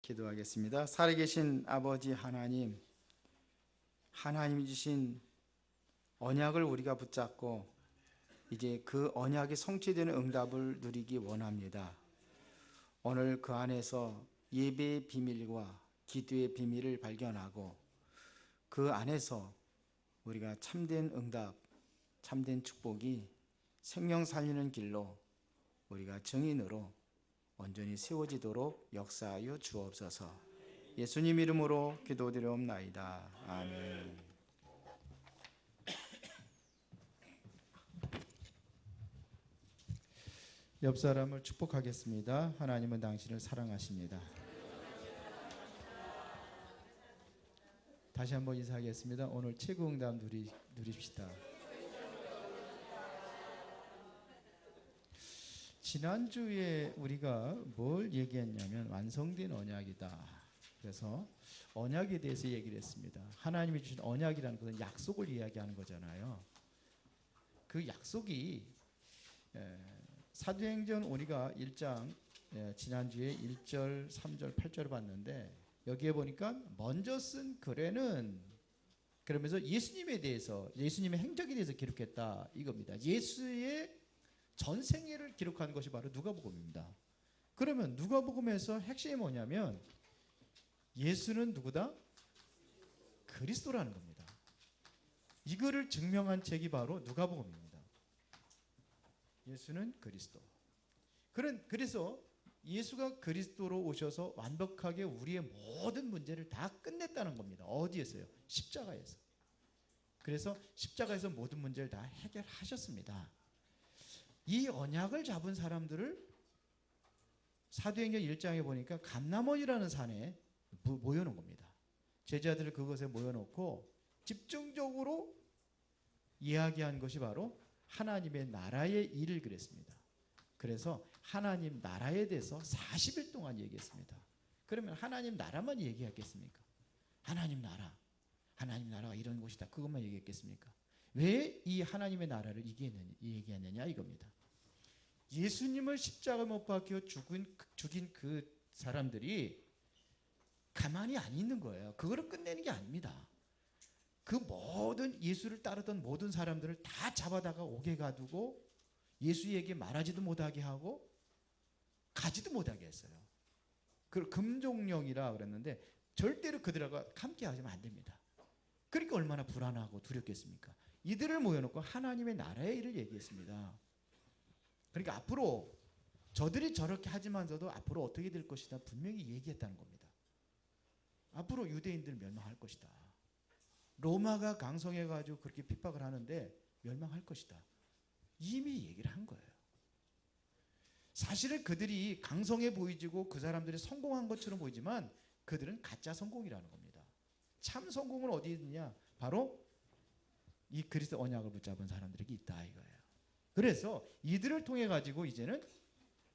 기도하겠습니다. 살아계신 아버지 하나님, 하나님이 주신 언약을 우리가 붙잡고 이제 그 언약이 성취되는 응답을 누리기 원합니다. 오늘 그 안에서 예배의 비밀과 기도의 비밀을 발견하고 그 안에서 우리가 참된 응답, 참된 축복이 생명 살리는 길로 우리가 증인으로 온전히 세워지도록 역사하여 주옵소서. 예수님 이름으로 기도드리옵나이다. 아멘. 옆 사람을 축복하겠습니다. 하나님은 당신을 사랑하십니다. 다시 한번 인사하겠습니다. 오늘 최고 응답 누립시다. 지난주에 우리가 뭘 얘기했냐면 완성된 언약이다. 그래서 언약에 대해서 얘기를 했습니다. 하나님이 주신 언약이라는 것은 약속을 이야기하는 거잖아요. 그 약속이 사도행전 우리가 1장 지난주에 1절, 3절, 8절을 봤는데 여기에 보니까 먼저 쓴 글에는 그러면서 예수님에 대해서 예수님의 행적에 대해서 기록했다 이겁니다. 예수의 전생애를 기록한 것이 바로 누가복음입니다. 그러면 누가복음에서 핵심이 뭐냐면 예수는 누구다? 그리스도라는 겁니다. 이거를 증명한 책이 바로 누가복음입니다. 예수는 그리스도. 그래서 예수가 그리스도로 오셔서 완벽하게 우리의 모든 문제를 다 끝냈다는 겁니다. 어디에서요? 십자가에서. 그래서 십자가에서 모든 문제를 다 해결하셨습니다. 이 언약을 잡은 사람들을 사도행전 1장에 보니까 감람원이라는 산에 모여놓은 겁니다. 제자들을 그것에 모여놓고 집중적으로 이야기한 것이 바로 하나님의 나라의 일을 그랬습니다. 그래서 하나님 나라에 대해서 40일 동안 얘기했습니다. 그러면 하나님 나라만 얘기했겠습니까? 하나님 나라가 이런 곳이다. 그것만 얘기했겠습니까? 왜 이 하나님의 나라를 얘기했느냐 이겁니다. 예수님을 십자가 못 박혀 죽인 그 사람들이 가만히 안 있는 거예요. 그거를 끝내는 게 아닙니다. 그 모든 예수를 따르던 모든 사람들을 다 잡아다가 옥에 가두고 예수에게 말하지도 못하게 하고 가지도 못하게 했어요. 그걸 금종령이라 그랬는데 절대로 그들과 함께 하시면 안 됩니다. 그러니까 얼마나 불안하고 두렵겠습니까? 이들을 모여놓고 하나님의 나라의 일을 얘기했습니다. 그러니까 앞으로 저들이 저렇게 하지만서도 앞으로 어떻게 될 것이다 분명히 얘기했다는 겁니다. 앞으로 유대인들 멸망할 것이다. 로마가 강성해가지고 그렇게 핍박을 하는데 멸망할 것이다. 이미 얘기를 한 거예요. 사실은 그들이 강성해 보이지고 그 사람들이 성공한 것처럼 보이지만 그들은 가짜 성공이라는 겁니다. 참 성공은 어디 있느냐? 바로 이 그리스도 언약을 붙잡은 사람들에게 있다 이거예요. 그래서 이들을 통해 가지고 이제는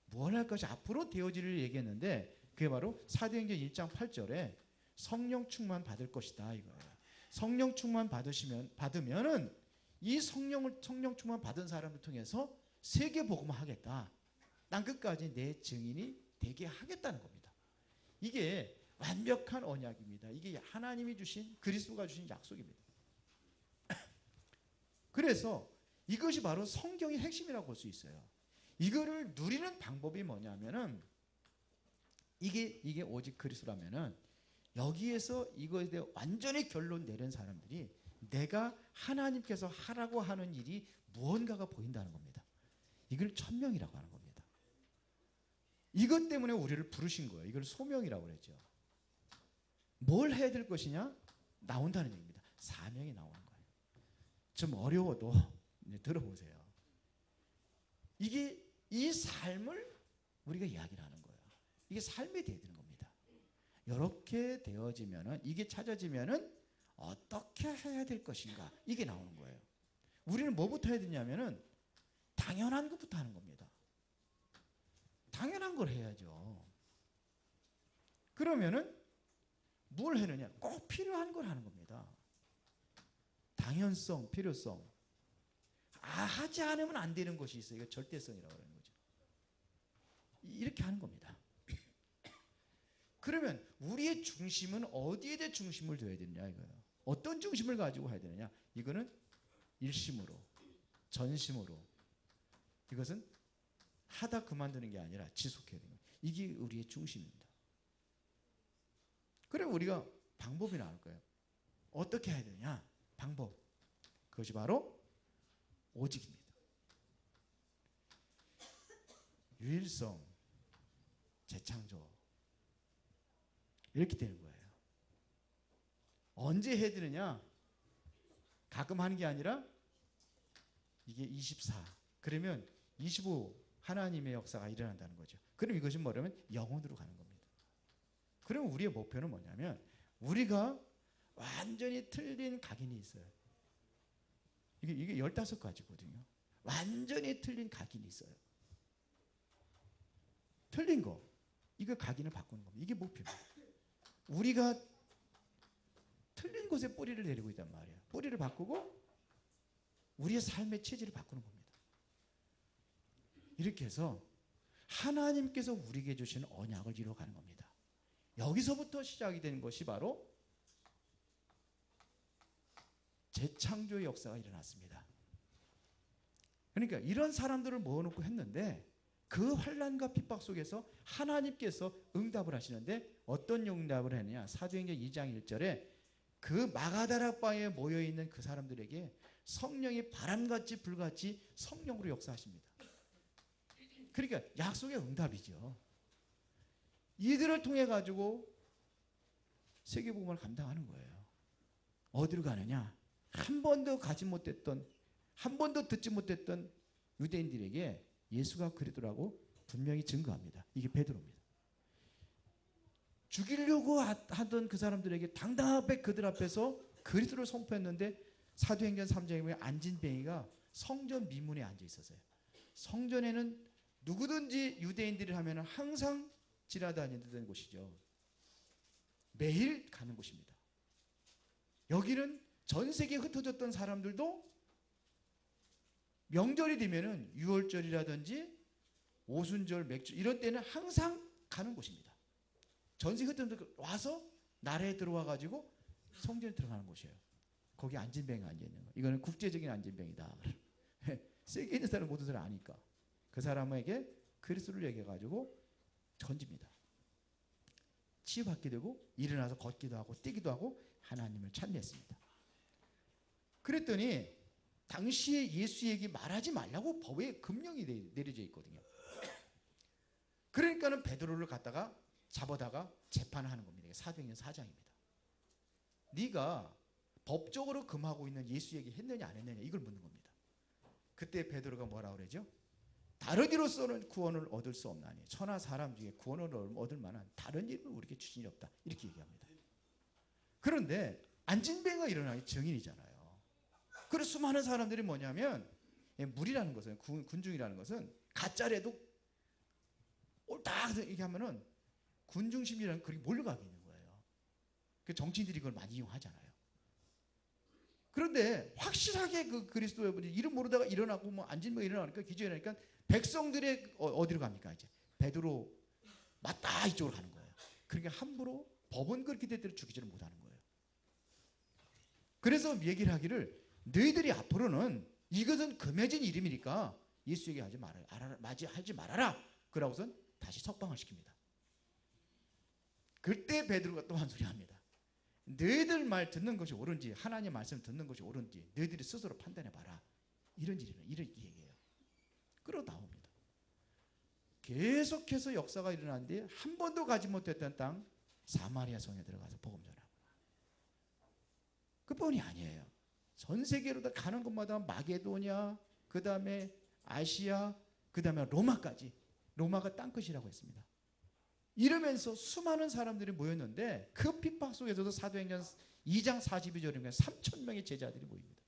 뭘 할 것이 앞으로 되어지를 얘기했는데 그게 바로 사도행전 1장 8절에 성령 충만 받을 것이다 이거예요. 성령 충만 받으면은 이 성령 충만 받은 사람을 통해서 세계 복음을 하겠다. 땅 끝까지 내 증인이 되게 하겠다는 겁니다. 이게 완벽한 언약입니다. 이게 하나님이 주신 그리스도가 주신 약속입니다. 그래서 이것이 바로 성경의 핵심이라고 볼 수 있어요. 이거를 누리는 방법이 뭐냐면은 이게 오직 그리스도라면은 여기에서 이거에 대해 완전히 결론 내린 사람들이 내가 하나님께서 하라고 하는 일이 무언가가 보인다는 겁니다. 이걸 천명이라고 하는 겁니다. 이것 때문에 우리를 부르신 거예요. 이걸 소명이라고 그랬죠. 뭘 해야 될 것이냐? 나온다는 얘기입니다. 사명이 나오는 거예요. 좀 어려워도 들어보세요. 이게 이 삶을 우리가 이야기를 하는 거예요. 이게 삶에 대해 되는 겁니다. 이렇게 되어지면은 이게 찾아지면은 어떻게 해야 될 것인가 이게 나오는 거예요. 우리는 뭐부터 해야 되냐면은 당연한 것부터 하는 겁니다. 당연한 걸 해야죠. 그러면은 뭘 해느냐? 꼭 필요한 걸 하는 겁니다. 당연성, 필요성. 하지 않으면 안 되는 것이 있어요. 이거 절대성이라고 하는 거죠. 이렇게 하는 겁니다. 그러면 우리의 중심은 어디에 대해 중심을 둬야 되느냐 이거예요. 어떤 중심을 가지고 가야 되느냐. 이거는 일심으로, 전심으로. 이것은 하다 그만두는 게 아니라 지속해야 되는 거예요. 이게 우리의 중심입니다. 그럼 우리가 방법이 나올 거예요. 어떻게 해야 되냐? 방법. 그것이 바로 오직입니다. 유일성, 재창조. 이렇게 되는 거예요. 언제 해야 되느냐? 가끔 하는 게 아니라 이게 24. 그러면 25 하나님의 역사가 일어난다는 거죠. 그럼 이것이 뭐냐면 영혼으로 가는 겁니다. 그럼 우리의 목표는 뭐냐면 우리가 완전히 틀린 각인이 있어요. 이게 15가지거든요. 완전히 틀린 각인이 있어요. 틀린 거. 이거 각인을 바꾸는 겁니다. 이게 목표입니다. 우리가 틀린 곳에 뿌리를 내리고 있단 말이에요. 뿌리를 바꾸고 우리의 삶의 체질을 바꾸는 겁니다. 이렇게 해서 하나님께서 우리에게 주신 언약을 이루어가는 겁니다. 여기서부터 시작이 되는 것이 바로 재창조의 역사가 일어났습니다. 그러니까 이런 사람들을 모아놓고 했는데 그 환난과 핍박 속에서 하나님께서 응답을 하시는데 어떤 응답을 했느냐. 사도행전 2장 1절에 그 마가다락방에 모여있는 그 사람들에게 성령이 바람같이 불같이 성령으로 역사하십니다. 그러니까 약속의 응답이죠. 이들을 통해 가지고 세계복음을 감당하는 거예요. 어디로 가느냐? 한 번도 가지 못했던, 한 번도 듣지 못했던 유대인들에게 예수가 그리스도라고 분명히 증거합니다. 이게 베드로입니다. 죽이려고 하던 그 사람들에게 당당하게 그들 앞에서 그리스도를 선포했는데 사도행전 3장에 보면 안진뱅이가 성전 미문에 앉아 있었어요. 성전에는 누구든지 유대인들이 하면 항상 지나다니던 곳이죠. 매일 가는 곳입니다. 여기는 전 세계에 흩어졌던 사람들도 명절이 되면은 유월절이라든지 오순절, 맥주 이런 때는 항상 가는 곳입니다. 전 세계 흩어졌던 와서 나라에 들어와 가지고 성전에 들어가는 곳이에요. 거기 안진뱅이가 앉아 있는 거예요. 이거는 국제적인 안진뱅이다. 세계에 있는 사람 모든 사람 아니까 그 사람에게 그리스도를 얘기해 가지고 던집니다. 치유받게 되고 일어나서 걷기도 하고 뛰기도 하고 하나님을 찬미했습니다. 그랬더니 당시에 예수 얘기 말하지 말라고 법에 금령이 내려져 있거든요. 그러니까는 베드로를 갖다가 잡아다가 재판을 하는 겁니다. 사도행전 4장입니다. 네가 법적으로 금하고 있는 예수 얘기 했느냐 안 했느냐 이걸 묻는 겁니다. 그때 베드로가 뭐라고 그러죠? 다른 이로서는 구원을 얻을 수 없나니 천하 사람 중에 구원을 얻을 만한 다른 일을 우리에게 주신 일이 없다. 이렇게 얘기합니다. 그런데 안진뱅이가 일어나기 증인이잖아요. 그래서 수많은 사람들이 뭐냐면 물이라는 것은 군중이라는 것은 가짜래도 옳다 이렇게 하면은 군중심이라는 그렇게 몰려가게 있는 거예요. 그 정치인들이 그걸 많이 이용하잖아요. 그런데 확실하게 그 그리스도의 분이 이름 모르다가 일어나고 뭐 안진뱅이 일어나니까 기적이 일어나니까 백성들의 어디로 갑니까 이제 베드로 맞다 이쪽으로 가는 거예요. 그러니까 함부로 법은 그렇게 됐더니 죽이지를 못하는 거예요. 그래서 얘기를 하기를 너희들이 앞으로는 이것은 금해진 이름이니까 예수 얘기하지 말아라, 맞이하지 말아라. 그러고선 다시 석방을 시킵니다. 그때 베드로가 또 한 소리 합니다. 너희들 말 듣는 것이 옳은지 하나님 말씀 듣는 것이 옳은지 너희들이 스스로 판단해봐라. 이런 일이는 이런 얘기예요. 끌어 나옵니다. 계속해서 역사가 일어났는데 한 번도 가지 못했던 땅 사마리아 성에 들어가서 복음 전하고 그뿐이 아니에요. 전 세계로 다 가는 곳마다 마게도냐, 그 다음에 아시아, 그 다음에 로마까지. 로마가 땅끝이라고 했습니다. 이러면서 수많은 사람들이 모였는데 그 핍박 속에서도 사도행전 2장 42절이면 3,000명의 제자들이 모입니다.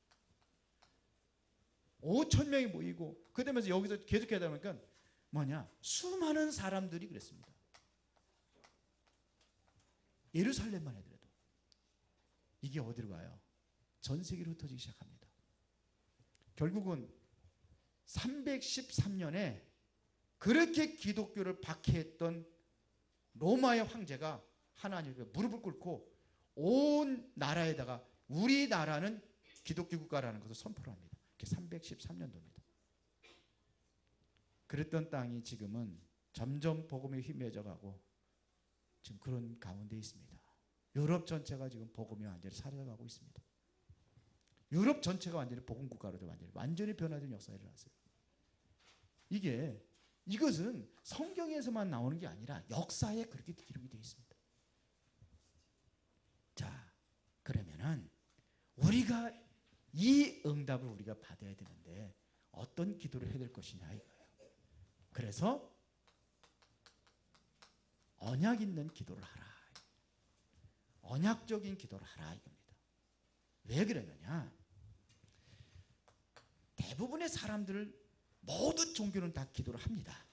5,000명이 모이고 그러면서 여기서 계속 하다 보니까 뭐냐 수많은 사람들이 그랬습니다. 예루살렘만 해더라도 이게 어디로 가요? 전 세계로 흩어지기 시작합니다. 결국은 313년에 그렇게 기독교를 박해했던 로마의 황제가 하나님 앞에 무릎을 꿇고 온 나라에다가 우리나라는 기독교 국가라는 것을 선포를 합니다. 그게 313년도입니다. 그랬던 땅이 지금은 점점 복음에 휘매져 가고 지금 그런 가운데 있습니다. 유럽 전체가 지금 복음이 완전히 사라져가고 있습니다. 유럽 전체가 완전히 복음 국가로 완전히 변화된 역사가 일어났어요. 이것은 성경에서만 나오는 게 아니라 역사에 그렇게 기록이 되어 있습니다. 자, 그러면은 우리가 이 응답을 우리가 받아야 되는데 어떤 기도를 해야 될 것이냐 이거예요. 그래서 언약 있는 기도를 하라. 언약적인 기도를 하라 이겁니다. 왜 그러느냐? 대부분의 사람들 모든 종교는 다 기도를 합니다.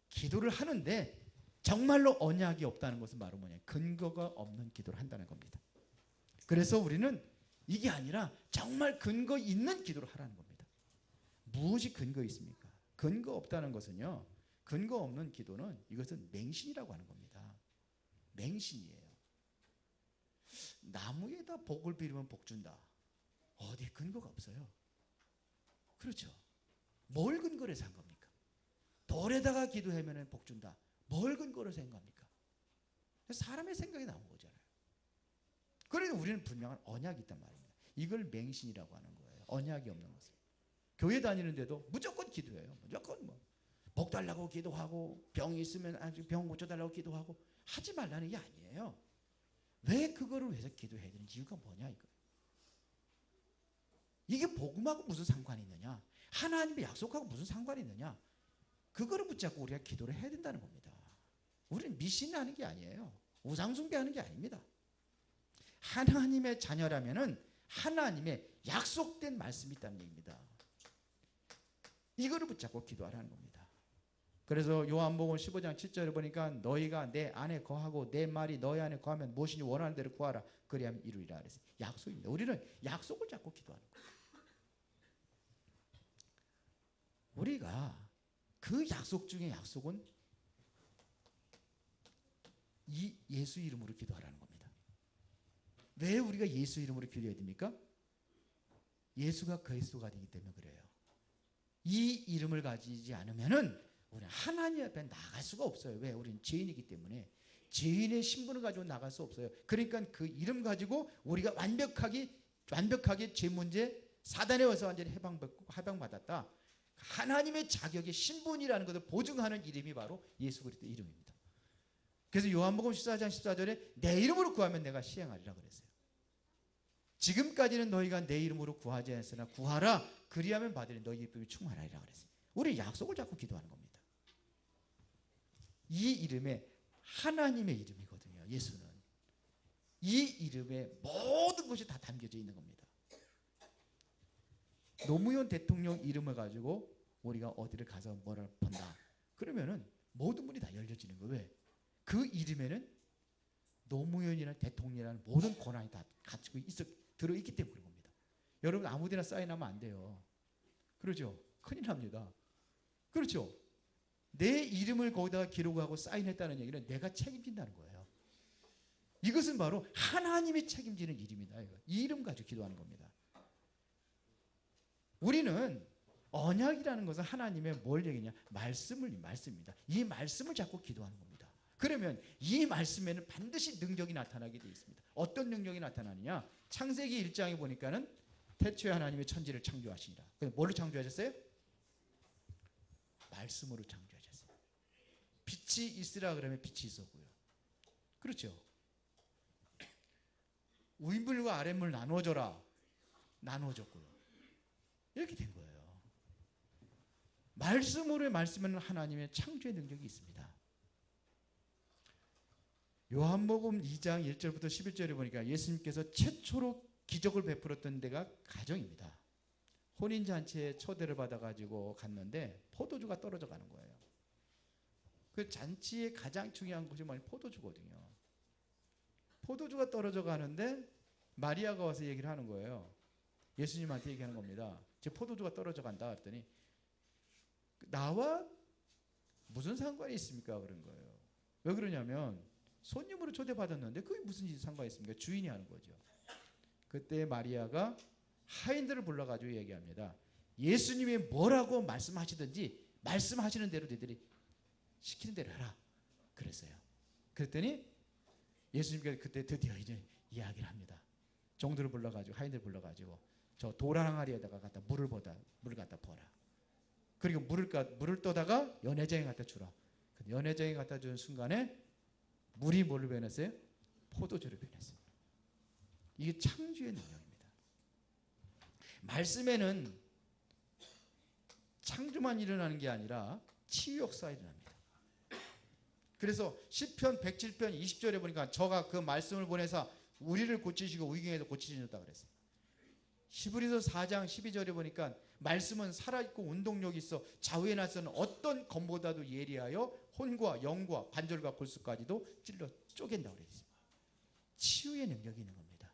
기도를 하는데 정말로 언약이 없다는 것은 바로 뭐냐? 근거가 없는 기도를 한다는 겁니다. 그래서 우리는 이게 아니라 정말 근거 있는 기도를 하라는 겁니다. 무엇이 근거 있습니까? 근거 없다는 것은요. 근거 없는 기도는 이것은 맹신이라고 하는 겁니다. 맹신이에요. 나무에다 복을 빌으면 복 준다. 어디에 근거가 없어요. 그렇죠. 뭘 근거로 해서 한 겁니까? 돌에다가 기도하면 복 준다. 뭘 근거로 해서 한 겁니까? 사람의 생각이 나온 거잖아요. 그래도 우리는 분명한 언약이 있단 말입니다. 이걸 맹신이라고 하는 거예요. 언약이 없는 것을. 교회 다니는데도 무조건 기도해요. 무조건 복 달라고 기도하고 병이 있으면 병 고쳐달라고 기도하고 하지 말라는 게 아니에요. 왜 그거를 위해서 기도해야 되는 이유가 뭐냐 이거예요. 이게 복음하고 무슨 상관이 있느냐? 하나님의 약속하고 무슨 상관이 있느냐? 그거를 붙잡고 우리가 기도를 해야 된다는 겁니다. 우리는 미신하는 게 아니에요. 우상숭배하는 게 아닙니다. 하나님의 자녀라면은 하나님의 약속된 말씀이 있다는 얘기입니다. 이거를 붙잡고 기도하라는 겁니다. 그래서 요한복음 15장 7절에 보니까 너희가 내 안에 거하고 내 말이 너희 안에 거하면 무엇이니 원하는 대로 구하라 그리하면 이루리라 그랬어요. 약속입니다. 우리는 약속을 잡고 기도하는 거예요. 우리가 그 약속 중에 약속은 이 예수 이름으로 기도하라는 겁니다. 왜 우리가 예수 이름으로 기도해야 됩니까? 예수가 그리스도가 되기 때문에 그래요. 이 이름을 가지지 않으면은 우리는 하나님 앞에 나갈 수가 없어요. 왜? 우리는 죄인이기 때문에 죄인의 신분을 가지고 나갈 수 없어요. 그러니까 그 이름 가지고 우리가 완벽하게 죄 문제 사단에 와서 완전히 해방받았다. 하나님의 자격의 신분이라는 것을 보증하는 이름이 바로 예수 그리스도 이름입니다. 그래서 요한복음 14장 14절에 내 이름으로 구하면 내가 시행하리라 그랬어요. 지금까지는 너희가 내 이름으로 구하지 않았으나 구하라 그리하면 받으리 너희 기쁨이 충만하리라 그랬어요. 우리 약속을 잡고 기도하는 겁니다. 이 이름에 하나님의 이름이거든요. 예수는. 이 이름에 모든 것이 다 담겨져 있는 겁니다. 노무현 대통령 이름을 가지고 우리가 어디를 가서 뭐를 본다. 그러면은 모든 문이 다 열려지는 거예요. 왜? 그 이름에는 노무현이나 대통령이라는 모든 권한이 다 갖추고 들어있기 때문에 그런 겁니다. 여러분 아무데나 사인하면 안 돼요. 그렇죠? 큰일 납니다. 그렇죠? 내 이름을 거기다가 기록하고 사인했다는 얘기는 내가 책임진다는 거예요. 이것은 바로 하나님이 책임지는 이름이다. 이 이름 가지고 기도하는 겁니다. 우리는 언약이라는 것은 하나님의 뭘 얘기냐? 말씀입니다. 이 말씀을 잡고 기도하는 겁니다. 그러면 이 말씀에는 반드시 능력이 나타나게 되어 있습니다. 어떤 능력이 나타나느냐? 창세기 1장에 보니까는 태초에 하나님의 천지를 창조하시니라. 뭘로 창조하셨어요? 말씀으로 창조하셨어요. 빛이 있으라 그러면 빛이 있었고요. 그렇죠? 위물과 아랫물 나누어줘라. 나누어졌고요. 이렇게 된 거예요. 말씀으로의 말씀에는 하나님의 창조의 능력이 있습니다. 요한복음 2장 1절부터 11절에 보니까 예수님께서 최초로 기적을 베풀었던 데가 가정입니다. 혼인잔치에 초대를 받아가지고 갔는데 포도주가 떨어져 가는 거예요. 그 잔치의 가장 중요한 것이 뭐냐? 포도주거든요. 포도주가 떨어져 가는데 마리아가 와서 얘기를 하는 거예요. 예수님한테 얘기하는 겁니다. 제 포도주가 떨어져 간다 그랬더니 나와 무슨 상관이 있습니까? 그런 거예요. 왜 그러냐면 손님으로 초대받았는데 그게 무슨 상관이 있습니까? 주인이 하는 거죠. 그때 마리아가 하인들을 불러가지고 얘기합니다. 예수님이 뭐라고 말씀하시든지 말씀하시는 대로 너희들이 시키는 대로 해라. 그랬어요. 그랬더니 예수님께서 그때 드디어 이제 이야기를 합니다. 종들을 불러가지고 하인들을 불러가지고 저 도랑아리에다가 갖다 물을 갖다 부어라. 그리고 물을 떠다가 연회장에 갖다 주라. 연회장에 갖다 주는 순간에 물이 뭘로 변했어요? 포도주로 변했어요. 이게 창조의 능력입니다. 말씀에는 창조만 일어나는 게 아니라 치유 역사가 일어납니다. 그래서 시편 107편 20절에 보니까 저가 그 말씀을 보내서 우리를 고치시고 의경에도 고치시셨다 그랬어요. 히브리서 4장 12절에 보니까 말씀은 살아있고 운동력이 있어 좌우에 나서는 어떤 검보다도 예리하여 혼과 영과 관절과 골수까지도 찔러 쪼갠다고 그랬어요. 치유의 능력이 있는 겁니다.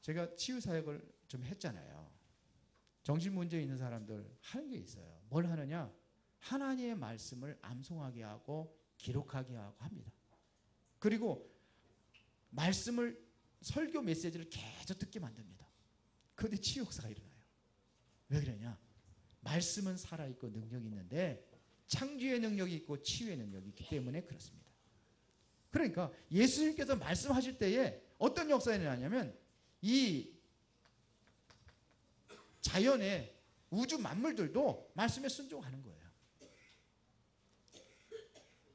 제가 치유 사역을 좀 했잖아요. 정신문제 있는 사람들 하는 게 있어요. 뭘 하느냐? 하나님의 말씀을 암송하게 하고 기록하게 하고 합니다. 그리고 말씀을 설교 메시지를 계속 듣게 만듭니다. 그런데 치유 역사가 일어나요. 왜 그러냐? 말씀은 살아있고 능력이 있는데 창조의 능력이 있고 치유의 능력이 있기 때문에 그렇습니다. 그러니까 예수님께서 말씀하실 때에 어떤 역사가 일어나냐면 이 자연의 우주 만물들도 말씀에 순종하는 거예요.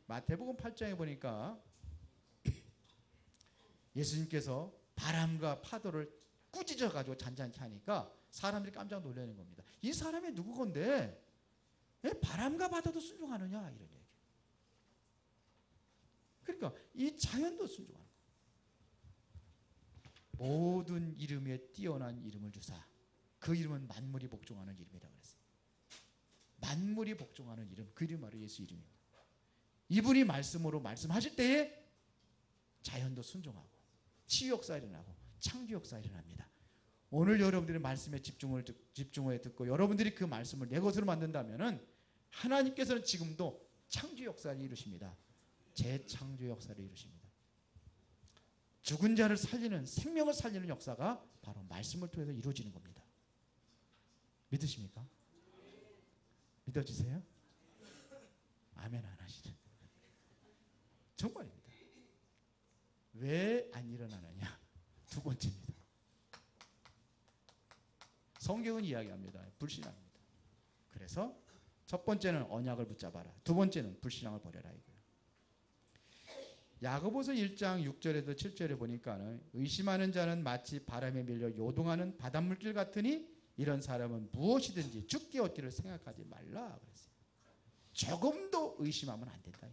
마태복음 8장에 보니까 예수님께서 바람과 파도를 꾸짖어 가지고 잔잔케 하니까 사람들이 깜짝 놀라는 겁니다. 이 사람이 누구 건데 왜 바람과 파도도 순종하느냐 이런 얘기. 그러니까 이 자연도 순종하는 거예요. 모든 이름에 뛰어난 이름을 주사 그 이름은 만물이 복종하는 이름이다 그랬어요. 만물이 복종하는 이름, 그 이름 바로 예수 이름입니다. 이분이 말씀으로 말씀하실 때에 자연도 순종하고 치유 역사가 일어나고 창조 역사가 일어납니다. 오늘 여러분들이 말씀에 집중해 듣고 여러분들이 그 말씀을 내 것으로 만든다면은 하나님께서는 지금도 창조 역사를 이루십니다. 재창조 역사를 이루십니다. 죽은 자를 살리는 생명을 살리는 역사가 바로 말씀을 통해서 이루어지는 겁니다. 믿으십니까? 믿어지세요? 아멘 안 하시죠? 정말입니다. 왜 안 일어나느냐? 두 번째입니다. 성경은 이야기합니다. 불신앙입니다. 그래서 첫 번째는 언약을 붙잡아라. 두 번째는 불신앙을 버려라 이거예요. 야고보서 1장 6절에서 7절에 보니까는 의심하는 자는 마치 바람에 밀려 요동하는 바닷물길 같으니 이런 사람은 무엇이든지 죽게 얻기를 생각하지 말라 그랬어요. 조금도 의심하면 안 된다.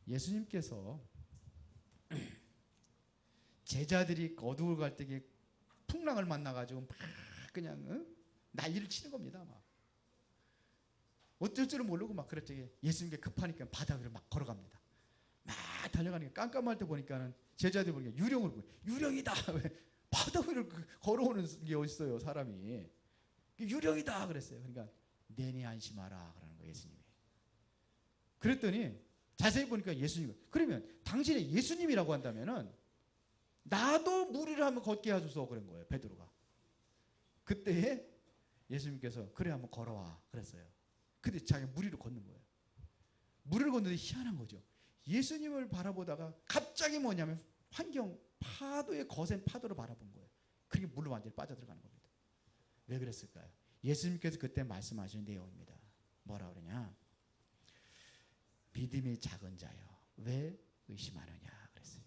예수님께서 제자들이 어두울 갈대기 풍랑을 만나가지고 막 그냥 난리를 치는 겁니다. 막 어쩔 줄을 모르고 막 그랬더니 예수님께 급하니까 바다 위로 막 걸어갑니다. 막 달려가니까 깜깜할 때 보니까는 제자들이 보니까 유령을 보고 유령이다. 바다 위를 걸어오는 게 어딨어요 사람이. 유령이다 그랬어요. 그러니까 내니 안심하라 그러는 거예요 예수님이. 그랬더니 자세히 보니까 예수님 그러면 당신이 예수님이라고 한다면은 나도 물 위를 한번 걷게 해줘서 그런 거예요 베드로가. 그때 예수님께서 그래 한번 걸어와 그랬어요. 근데 자기가 물 위로 걷는 거예요. 물을 걷는데 희한한 거죠. 예수님을 바라보다가 갑자기 뭐냐면 환경 파도의 거센 파도를 바라본 거예요. 그게 물로 완전히 빠져들어가는 겁니다. 왜 그랬을까요? 예수님께서 그때 말씀하시는 내용입니다. 뭐라 그러냐? 믿음이 작은 자여 왜 의심하느냐 그랬어요.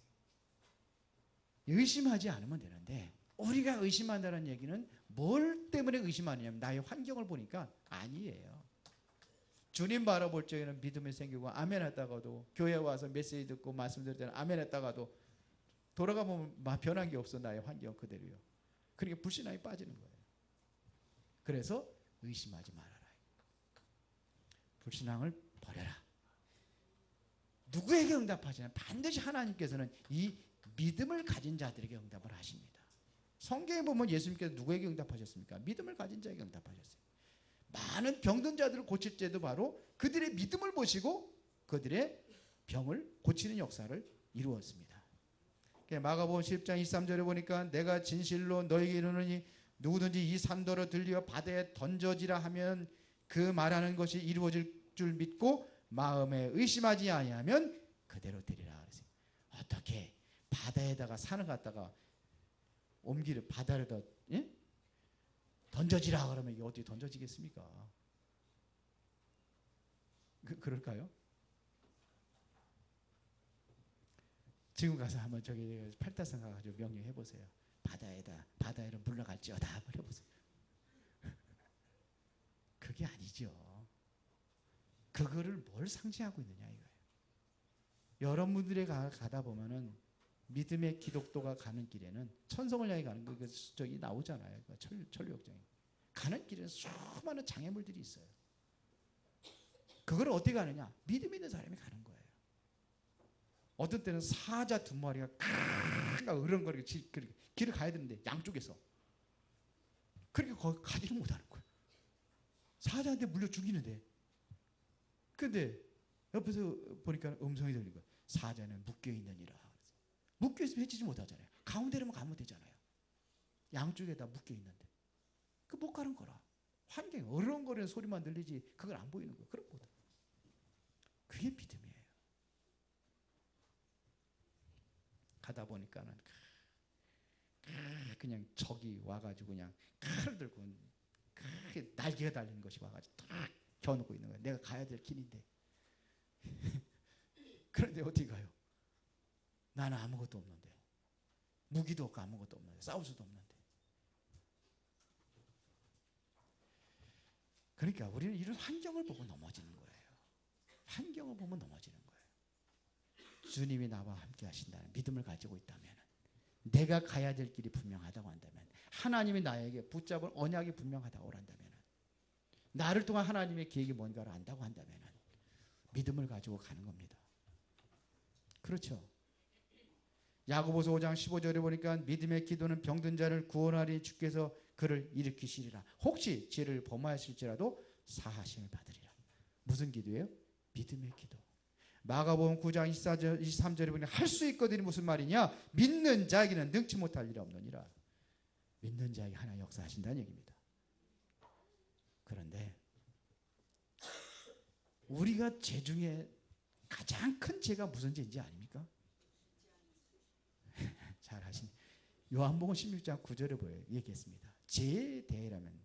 의심하지 않으면 되는데 우리가 의심한다는 얘기는 뭘 때문에 의심하느냐면 나의 환경을 보니까 아니에요. 주님 바라볼 적에는 믿음이 생기고 아멘 했다가도 교회 와서 메시지 듣고 말씀 들을 때는 아멘 했다가도 돌아가보면 변한 게 없어. 나의 환경 그대로요. 그러니까 불신앙이 빠지는 거예요. 그래서 의심하지 말아라. 불신앙을 버려라. 누구에게 응답하시냐? 반드시 하나님께서는 이 믿음을 가진 자들에게 응답을 하십니다. 성경에 보면 예수님께서 누구에게 응답하셨습니까? 믿음을 가진 자에게 응답하셨어요. 많은 병든 자들을 고칠 때도 바로 그들의 믿음을 보시고 그들의 병을 고치는 역사를 이루었습니다. 마가복음 10장 23절에 보니까 내가 진실로 너에게 이르노니 누구든지 이 산더러 들려 바다에 던져지라 하면 그 말하는 것이 이루어질 줄 믿고 마음에 의심하지 아니하면 그대로 되리라 그랬어요. 어떻게 바다에다가 산을 갖다가 옮기를 바다에다 던져지라 그러면 이게 어떻게 던져지겠습니까? 그럴까요? 지금 가서 한번 저기 팔다산 가가지고 명령해 보세요. 바다에로 물러갈지어다 한번 해보세요. 그게 아니죠. 그거를 뭘 상징하고 있느냐 이거예요. 여러분들이 가다 보면은 믿음의 기독도가 가는 길에는 천성을 향해 가는 그 저기 나오잖아요. 천류역정에 가는 길에는 수많은 장애물들이 있어요. 그걸 어떻게 가느냐? 믿음 있는 사람이 가는 거예요. 어떤 때는 사자 두 마리가 으렁거리고 길을 가야 되는데 양쪽에서 그렇게 거기 가지를 못하는 거예요. 사자한테 물려 죽이는데 근데 옆에서 보니까 음성이 들린 거예요. 사자는 묶여있느니라. 묶여있으면 해치지 못하잖아요. 가운데로만 가면 되잖아요. 양쪽에다 묶여있는데 그 못 가는 거라. 환경이 어렁거리는 소리만 들리지 그걸 안 보이는 거예요. 그런 거다. 그게 믿음이에요. 가다 보니까는 그냥 적이 와가지고 그냥 칼을 들고 날개가 달리는 것이 와가지고 딱 겨누고 있는 거예요. 내가 가야 될 길인데 그런데 어디 가요? 나는 아무것도 없는데 무기도 없고 아무것도 없는데 싸울 수도 없는데. 그러니까 우리는 이런 환경을 보고 넘어지는 거예요. 환경을 보면 넘어지는 거예요. 주님이 나와 함께 하신다는 믿음을 가지고 있다면, 내가 가야 될 길이 분명하다고 한다면, 하나님이 나에게 붙잡을 언약이 분명하다고 한다면, 나를 통한 하나님의 계획이 뭔가를 안다고 한다면 믿음을 가지고 가는 겁니다. 그렇죠? 야고보서 5장 15절에 보니까 믿음의 기도는 병든 자를 구원하리니 주께서 그를 일으키시리라. 혹시 죄를 범하였을지라도 사하심을 받으리라. 무슨 기도예요? 믿음의 기도. 마가복음 9장 23절에 보니까 할 수 있거든이 무슨 말이냐? 믿는 자에게는 능치 못할 일이 없느니라. 믿는 자에게 하나님 역사하신다는 얘기입니다. 그런데 우리가 죄 중에 가장 큰 죄가 무슨 죄인지 아닙니까? 잘 하시네. 요한복음 16장 9절에 보여 얘기했습니다. 죄에 대해라면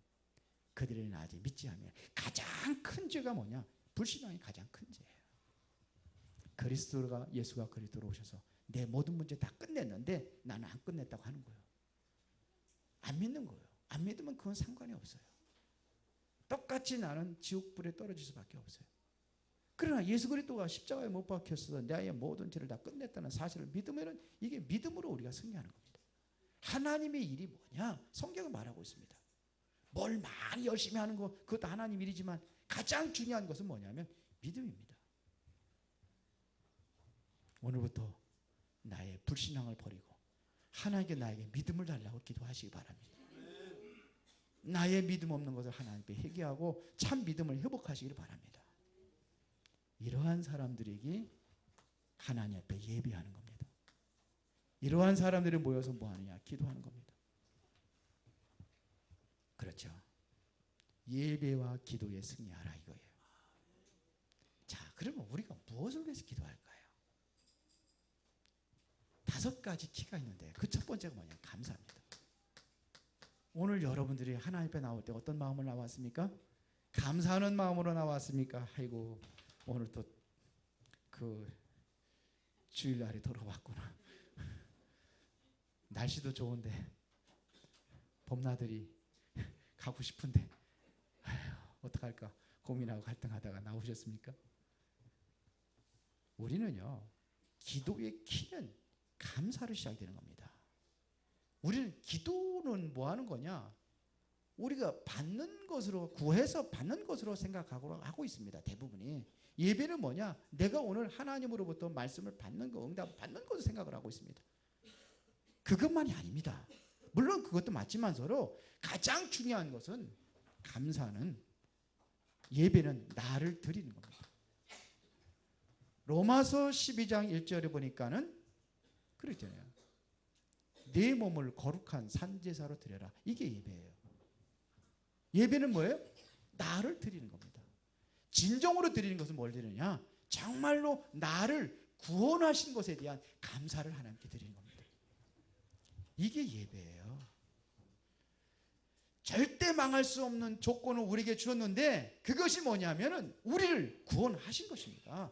그들은 아직 믿지 않으면 가장 큰 죄가 뭐냐? 불신앙이 가장 큰 죄예요. 예수가 그리스도로 오셔서 내 모든 문제 다 끝냈는데 나는 안 끝냈다고 하는 거예요. 안 믿는 거예요. 안 믿으면 그건 상관이 없어요. 똑같이 나는 지옥불에 떨어질 수밖에 없어요. 그러나 예수 그리스도가 십자가에 못 박혔어도 나의 모든 죄를 다 끝냈다는 사실을 믿으면 이게 믿음으로 우리가 승리하는 겁니다. 하나님의 일이 뭐냐? 성경은 말하고 있습니다. 뭘 많이 열심히 하는 거 그것도 하나님 일이지만 가장 중요한 것은 뭐냐면 믿음입니다. 오늘부터 나의 불신앙을 버리고 하나님께 나에게 믿음을 달라고 기도하시기 바랍니다. 나의 믿음 없는 것을 하나님께 회개하고 참 믿음을 회복하시길 바랍니다. 이러한 사람들에게 하나님 앞에 예배하는 겁니다. 이러한 사람들이 모여서 뭐 하느냐? 기도하는 겁니다. 그렇죠. 예배와 기도에 승리하라 이거예요. 자, 그러면 우리가 무엇을 위해서 기도할까요? 5가지 키가 있는데 그 첫 번째가 뭐냐? 감사합니다. 오늘 여러분들이 하나님 앞에 나올 때 어떤 마음으로 나왔습니까? 감사하는 마음으로 나왔습니까? 아이고 오늘 또 그 주일날이 돌아왔구나. 날씨도 좋은데 봄나들이 가고 싶은데 어떡할까 고민하고 갈등하다가 나오셨습니까? 우리는요 기도의 키는 감사로 시작되는 겁니다. 우리는 기도는 뭐 하는 거냐? 우리가 받는 것으로 구해서 받는 것으로 생각하고 하고 있습니다. 대부분이. 예배는 뭐냐? 내가 오늘 하나님으로부터 말씀을 받는 거, 응답 받는 것으로 생각을 하고 있습니다. 그것만이 아닙니다. 물론 그것도 맞지만서도 가장 중요한 것은 감사는 예배는 나를 드리는 겁니다. 로마서 12장 1절에 보니까는 그랬잖아요. 내 몸을 거룩한 산제사로 드려라. 이게 예배예요. 예배는 뭐예요? 나를 드리는 겁니다. 진정으로 드리는 것은 뭘 드리느냐? 정말로 나를 구원하신 것에 대한 감사를 하나님께 드리는 겁니다. 이게 예배예요. 절대 망할 수 없는 조건을 우리에게 주었는데 그것이 뭐냐면은 우리를 구원하신 것입니다.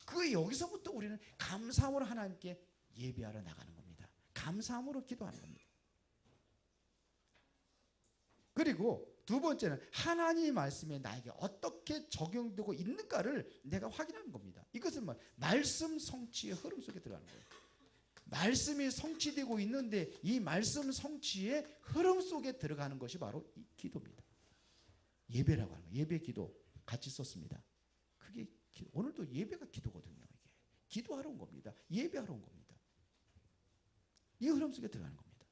그 여기서부터 우리는 감사함으로 하나님께 예배하러 나가는 겁니다. 감사함으로 기도하는 겁니다. 그리고 두 번째는 하나님의 말씀이 나에게 어떻게 적용되고 있는가를 내가 확인하는 겁니다. 이것은 말씀 성취의 흐름 속에 들어가는 거예요. 말씀이 성취되고 있는데 이 말씀 성취의 흐름 속에 들어가는 것이 바로 이 기도입니다. 예배라고 하는 거예요. 예배 기도 같이 썼습니다. 그게 오늘도 예배가 기도거든요. 이게 기도하러 온 겁니다. 예배하러 온 겁니다. 이 흐름 속에 들어가는 겁니다.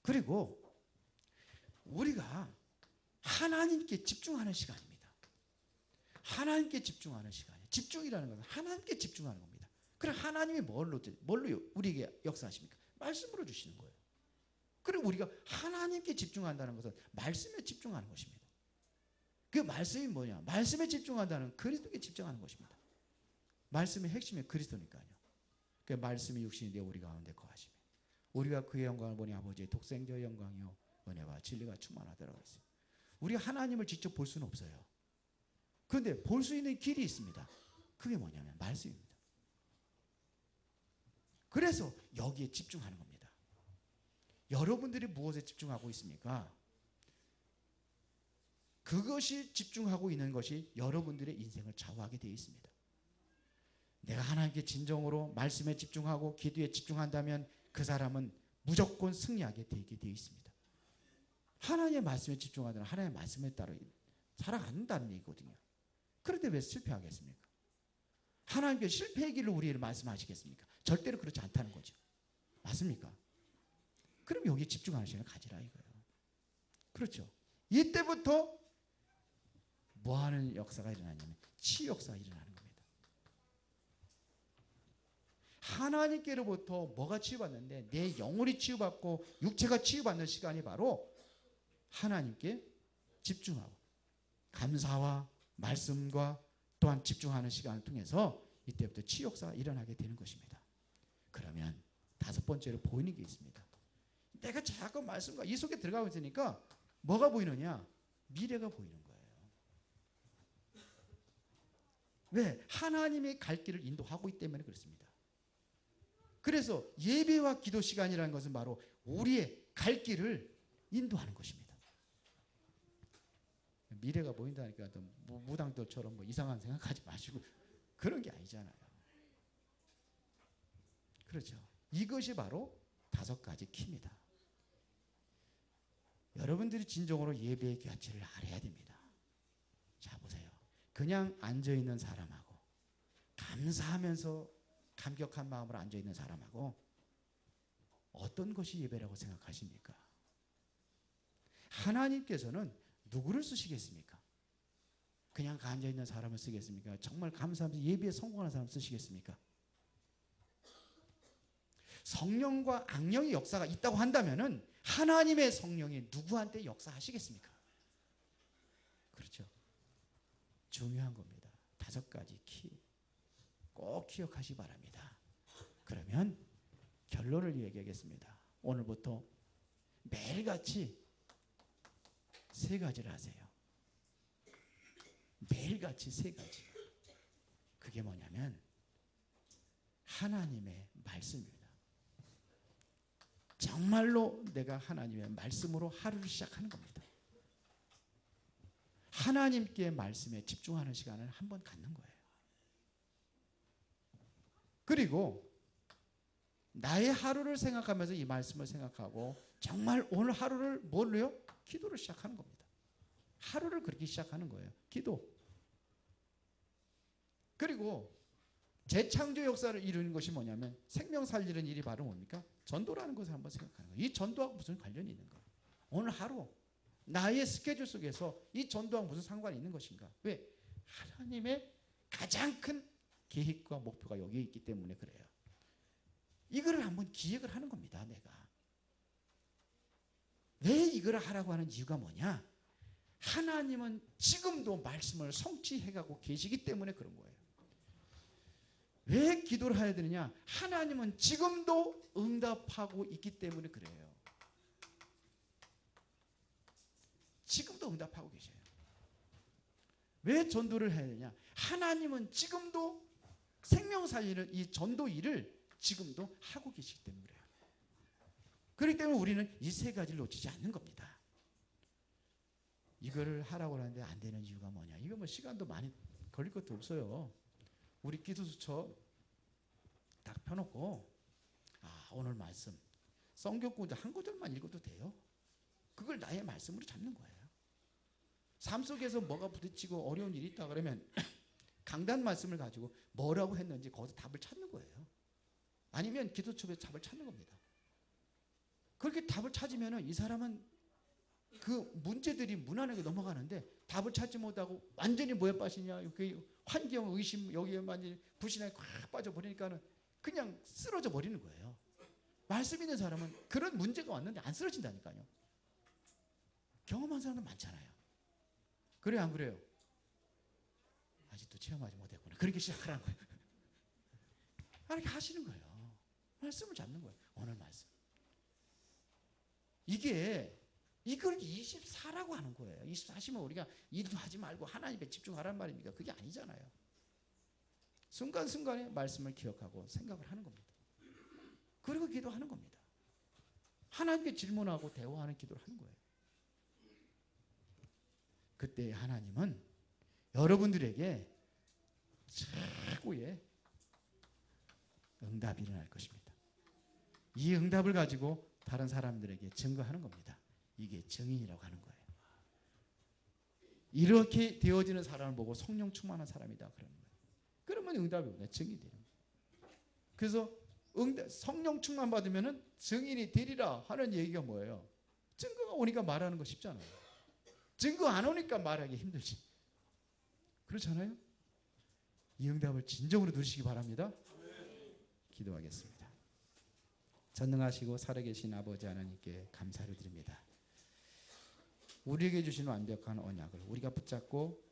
그리고 우리가 하나님께 집중하는 시간입니다. 하나님께 집중하는 시간이에요. 집중이라는 것은 하나님께 집중하는 겁니다. 그럼 하나님이 뭘로 우리에게 역사하십니까? 말씀으로 주시는 거예요. 그리고 우리가 하나님께 집중한다는 것은 말씀에 집중하는 것입니다. 그 말씀이 뭐냐? 말씀에 집중한다는 그리스도께 집중하는 것입니다. 말씀의 핵심이 그리스도니까요. 그 말씀이 육신이 되어 우리 가운데 거하시며 우리가 그의 영광을 보니 아버지의 독생자의 영광이요 은혜와 진리가 충만하더라고 했어요. 우리가 하나님을 직접 볼 수는 없어요. 그런데 볼 수 있는 길이 있습니다. 그게 뭐냐면 말씀입니다. 그래서 여기에 집중하는 겁니다. 여러분들이 무엇에 집중하고 있습니까? 그것이 집중하고 있는 것이 여러분들의 인생을 좌우하게 되어 있습니다. 내가 하나님께 진정으로 말씀에 집중하고 기도에 집중한다면 그 사람은 무조건 승리하게 되게 되어 있습니다. 하나님의 말씀에 집중하다는 하나님의 말씀에 따라 살아간다는 얘기거든요. 그런데 왜 실패하겠습니까? 하나님께 실패의 길로 우리를 말씀하시겠습니까? 절대로 그렇지 않다는 거죠. 맞습니까? 그럼 여기에 집중하는 시간을 가지라 이거예요. 그렇죠. 이때부터 뭐 하는 역사가 일어나냐면 치유 역사가 일어나는 겁니다. 하나님께로부터 뭐가 치유받는데 내 영혼이 치유받고 육체가 치유받는 시간이 바로 하나님께 집중하고 감사와 말씀과 또한 집중하는 시간을 통해서 이때부터 치유 역사가 일어나게 되는 것입니다. 그러면 다섯 번째로 보이는 게 있습니다. 내가 자꾸 말씀과 이 속에 들어가고 있으니까 뭐가 보이느냐? 미래가 보이는 거예요. 왜? 하나님의 갈 길을 인도하고 있기 때문에 그렇습니다. 그래서 예배와 기도 시간이라는 것은 바로 우리의 갈 길을 인도하는 것입니다. 미래가 보인다니까 무당들처럼 이상한 생각하지 마시고 그런 게 아니잖아요. 그렇죠. 이것이 바로 다섯 가지 키입니다. 여러분들이 진정으로 예배의 가치를 알아야 됩니다. 자 보세요. 그냥 앉아있는 사람하고 감사하면서 감격한 마음으로 앉아있는 사람하고 어떤 것이 예배라고 생각하십니까? 하나님께서는 누구를 쓰시겠습니까? 그냥 앉아있는 사람을 쓰겠습니까? 정말 감사하면서 예배에 성공하는 사람을 쓰시겠습니까? 성령과 악령의 역사가 있다고 한다면은 하나님의 성령이 누구한테 역사하시겠습니까? 그렇죠. 중요한 겁니다. 다섯 가지 키. 꼭 기억하시기 바랍니다. 그러면 결론을 얘기하겠습니다. 오늘부터 매일같이 세 가지를 하세요. 매일같이 세 가지. 그게 뭐냐면 하나님의 말씀입니다. 정말로 내가 하나님의 말씀으로 하루를 시작하는 겁니다. 하나님께 말씀에 집중하는 시간을 한번 갖는 거예요. 그리고 나의 하루를 생각하면서 이 말씀을 생각하고 정말 오늘 하루를 뭘로요? 기도를 시작하는 겁니다. 하루를 그렇게 시작하는 거예요. 기도. 그리고 재창조 역사를 이루는 것이 뭐냐면 생명 살리는 일이 바로 뭡니까? 전도라는 것을 한번 생각하는 거예요. 이 전도하고 무슨 관련이 있는 거예요? 오늘 하루 나의 스케줄 속에서 이 전도하고 무슨 상관이 있는 것인가? 왜? 하나님의 가장 큰 계획과 목표가 여기 있기 때문에 그래요. 이거를 한번 기획을 하는 겁니다. 내가 왜 이걸 하라고 하는 이유가 뭐냐? 하나님은 지금도 말씀을 성취해가고 계시기 때문에 그런 거예요. 왜 기도를 해야 되느냐? 하나님은 지금도 응답하고 있기 때문에 그래요. 지금도 응답하고 계셔요. 왜 전도를 해야 되냐? 하나님은 지금도 생명 살리는 이 전도 일을 지금도 하고 계시기 때문에 그래요. 그렇기 때문에 우리는 이 세 가지를 놓치지 않는 겁니다. 이거를 하라고 하는데 안 되는 이유가 뭐냐? 이거 뭐 시간도 많이 걸릴 것도 없어요. 우리 기도수첩 딱 펴놓고 오늘 말씀 성경구 한 구절만 읽어도 돼요. 그걸 나의 말씀으로 잡는 거예요. 삶 속에서 뭐가 부딪히고 어려운 일이 있다 그러면 강단 말씀을 가지고 뭐라고 했는지 거기서 답을 찾는 거예요. 아니면 기도첩에서 답을 찾는 겁니다. 그렇게 답을 찾으면 이 사람은 그 문제들이 무난하게 넘어가는데 답을 찾지 못하고 완전히 뭐에 빠지냐? 환경, 의심 여기에 완전히 불신에 꽉 빠져버리니까는 그냥 쓰러져 버리는 거예요. 말씀 있는 사람은 그런 문제가 왔는데 안 쓰러진다니까요. 경험한 사람은 많잖아요. 그래요, 안 그래요? 아직도 체험하지 못했구나. 그렇게 시작하라는 거예요. 그렇게 하시는 거예요. 말씀을 잡는 거예요. 오늘 말씀. 이걸 24라고 하는 거예요. 24시면 우리가 일도 하지 말고 하나님에 집중하라는 말입니까? 그게 아니잖아요. 순간순간에 말씀을 기억하고 생각을 하는 겁니다. 그리고 기도하는 겁니다. 하나님께 질문하고 대화하는 기도를 하는 거예요. 그때 하나님은 여러분들에게 최고의 응답이 일어날 것입니다. 이 응답을 가지고 다른 사람들에게 증거하는 겁니다. 이게 증인이라고 하는 거예요. 이렇게 되어지는 사람을 보고 성령 충만한 사람이다 그러는 거예요. 그러면 응답이 오네. 증인이 되는 거예요. 그래서 성령 충만 받으면 증인이 되리라 하는 얘기가 뭐예요? 증거가 오니까 말하는 거 쉽잖아요. 증거 안 오니까 말하기 힘들지. 그렇잖아요? 이 응답을 진정으로 누리시기 바랍니다. 기도하겠습니다. 전능하시고 살아계신 아버지 하나님께 감사를 드립니다. 우리에게 주신 완벽한 언약을 우리가 붙잡고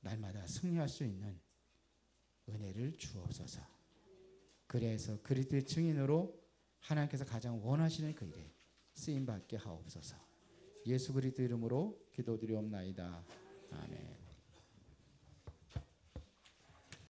날마다 승리할 수 있는 은혜를 주옵소서. 그래서 그리스도의 증인으로 하나님께서 가장 원하시는 그 일에 쓰임받게 하옵소서. 예수 그리스도 이름으로 기도드리옵나이다. 아멘.